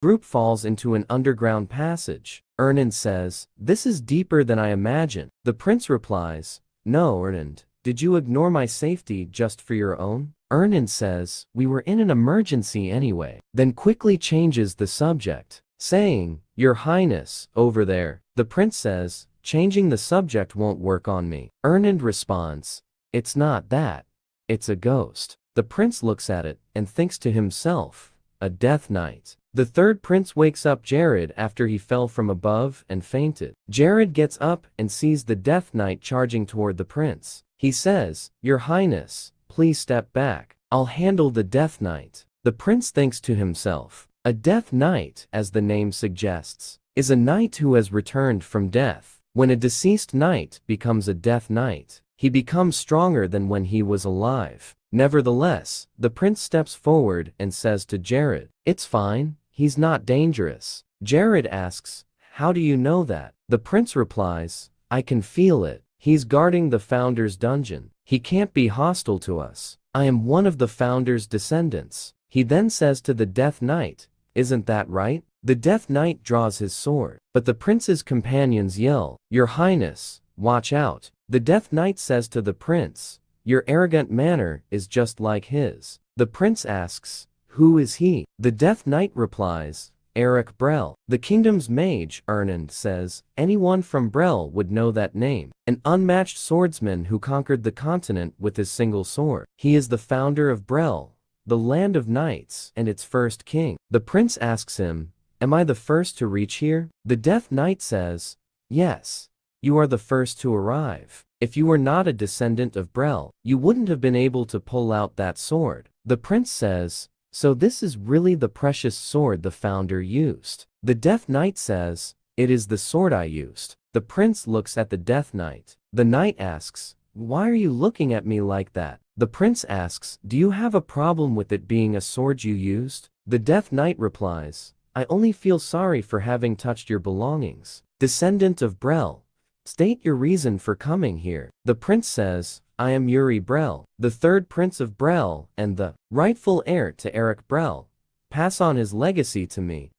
Group falls into an underground passage. Ernan says, "This is deeper than I imagined." The prince replies, "No, Ernan, did you ignore my safety just for your own?" Ernan says, "We were in an emergency anyway," then quickly changes the subject, saying, "Your Highness, over there." The prince says, "Changing the subject won't work on me." Ernan responds, "It's not that. It's a ghost." The prince looks at it and thinks to himself, "A death knight." The third prince wakes up Jared after he fell from above and fainted. Jared gets up and sees the death knight charging toward the prince. He says, "Your Highness, please step back. I'll handle the death knight." The prince thinks to himself, a death knight, as the name suggests, is a knight who has returned from death. When a deceased knight becomes a death knight, he becomes stronger than when he was alive. Nevertheless, the prince steps forward and says to Jared, "It's fine, he's not dangerous." Jared asks, "How do you know that?" The prince replies, "I can feel it. He's guarding the founder's dungeon. He can't be hostile to us. I am one of the founder's descendants." He then says to the death knight, "Isn't that right?" The death knight draws his sword, but the prince's companions yell, "Your Highness, watch out." The death knight says to the prince, "Your arrogant manner is just like his." The prince asks, "Who is he?" The death knight replies, "Eric Brel." The kingdom's mage, Ernand, says, "Anyone from Brel would know that name. An unmatched swordsman who conquered the continent with his single sword. He is the founder of Brel, the land of knights, and its first king." The prince asks him, "Am I the first to reach here?" The death knight says, "Yes, you are the first to arrive. If you were not a descendant of Brel, you wouldn't have been able to pull out that sword." The prince says, "So this is really the precious sword the founder used?" The death knight says, "It is the sword I used." The prince looks at the death knight. The knight asks, "Why are you looking at me like that?" The prince asks, "Do you have a problem with it being a sword you used?" The death knight replies, "I only feel sorry for having touched your belongings. Descendant of Brel, state your reason for coming here." The prince says, "I am Yuri Brel, the third prince of Brel and the rightful heir to Eric Brel. Pass on his legacy to me."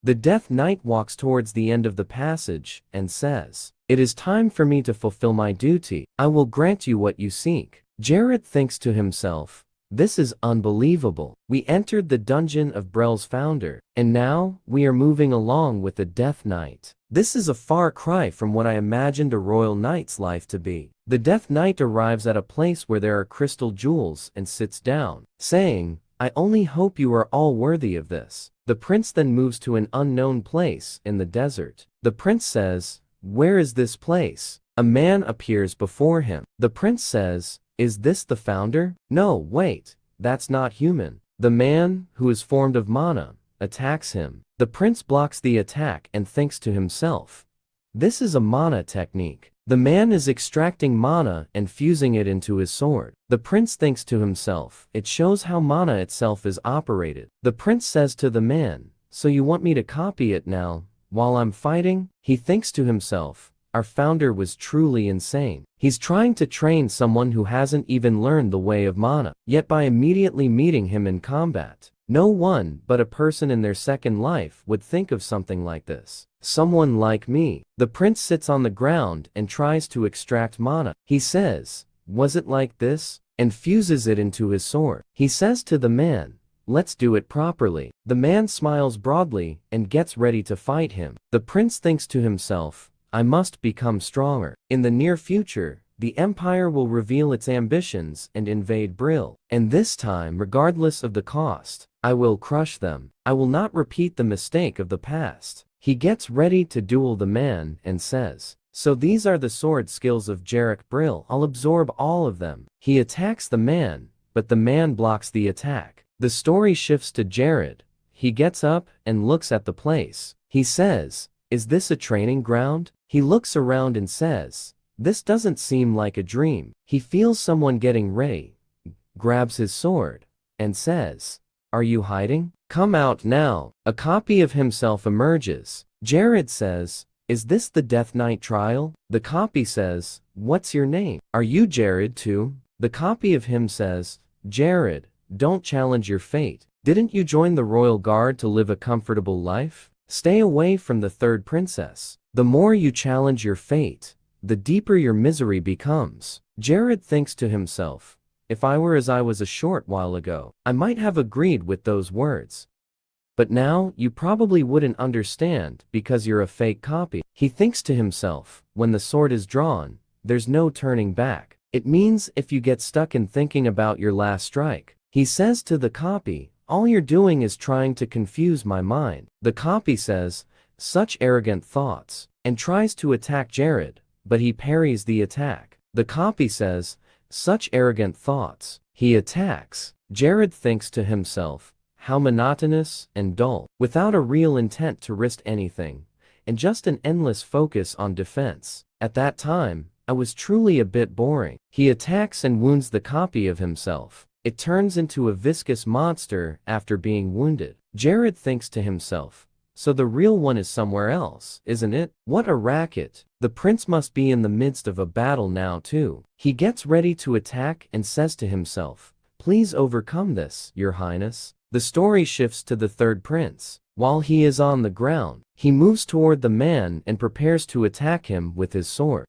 The death knight walks towards the end of the passage and says, "It is time for me to fulfill my duty. I will grant you what you seek." Jared thinks to himself, "This is unbelievable. We entered the dungeon of Brel's founder, and now we are moving along with the death knight. This is a far cry from what I imagined a royal knight's life to be." The death knight arrives at a place where there are crystal jewels and sits down, saying, "I only hope you are all worthy of this." The prince then moves to an unknown place in the desert. The prince says, "Where is this place?" A man appears before him. The prince says, "Is this the founder?" "No, wait, that's not human." The man, who is formed of mana, attacks him. The prince blocks the attack and thinks to himself, "This is a mana technique." The man is extracting mana and fusing it into his sword. The prince thinks to himself, "It shows how mana itself is operated." The prince says to the man, "So you want me to copy it now, while I'm fighting?" He thinks to himself, "Our founder was truly insane. He's trying to train someone who hasn't even learned the way of mana. Yet by immediately meeting him in combat, no one but a person in their second life would think of something like this. Someone like me." The prince sits on the ground and tries to extract mana. He says, "Was it like this?" and fuses it into his sword. He says to the man, "Let's do it properly." The man smiles broadly and gets ready to fight him. The prince thinks to himself, "I must become stronger. In the near future, the empire will reveal its ambitions and invade Brill. And this time, regardless of the cost, I will crush them. I will not repeat the mistake of the past." He gets ready to duel the man and says, "So these are the sword skills of Jarek Brill. I'll absorb all of them." He attacks the man, but the man blocks the attack. The story shifts to Jared. He gets up and looks at the place. He says, "Is this a training ground?" He looks around and says, "This doesn't seem like a dream." He feels someone getting ready, grabs his sword, and says, "Are you hiding? Come out now." A copy of himself emerges. Jared says, "Is this the Death Knight trial?" The copy says, "What's your name? Are you Jared too?" The copy of him says, "Jared, don't challenge your fate. Didn't you join the royal guard to live a comfortable life? Stay away from the third princess. The more you challenge your fate, the deeper your misery becomes. Jared thinks to himself, if I were as I was a short while ago, I might have agreed with those words. But now, you probably wouldn't understand because you're a fake copy. He thinks to himself, when the sword is drawn, there's no turning back. It means if you get stuck in thinking about your last strike. He says to the copy, all you're doing is trying to confuse my mind. The copy says, such arrogant thoughts, and tries to attack Jared, but he parries the attack. The copy says, such arrogant thoughts. He attacks. Jared thinks to himself, how monotonous and dull, without a real intent to risk anything, and just an endless focus on defense. At that time, I was truly a bit boring. He attacks and wounds the copy of himself. It turns into a viscous monster after being wounded. Jared thinks to himself, so the real one is somewhere else, isn't it? What a racket. The prince must be in the midst of a battle now too. He gets ready to attack and says to himself, please overcome this, your highness. The story shifts to the third prince. While he is on the ground, he moves toward the man and prepares to attack him with his sword.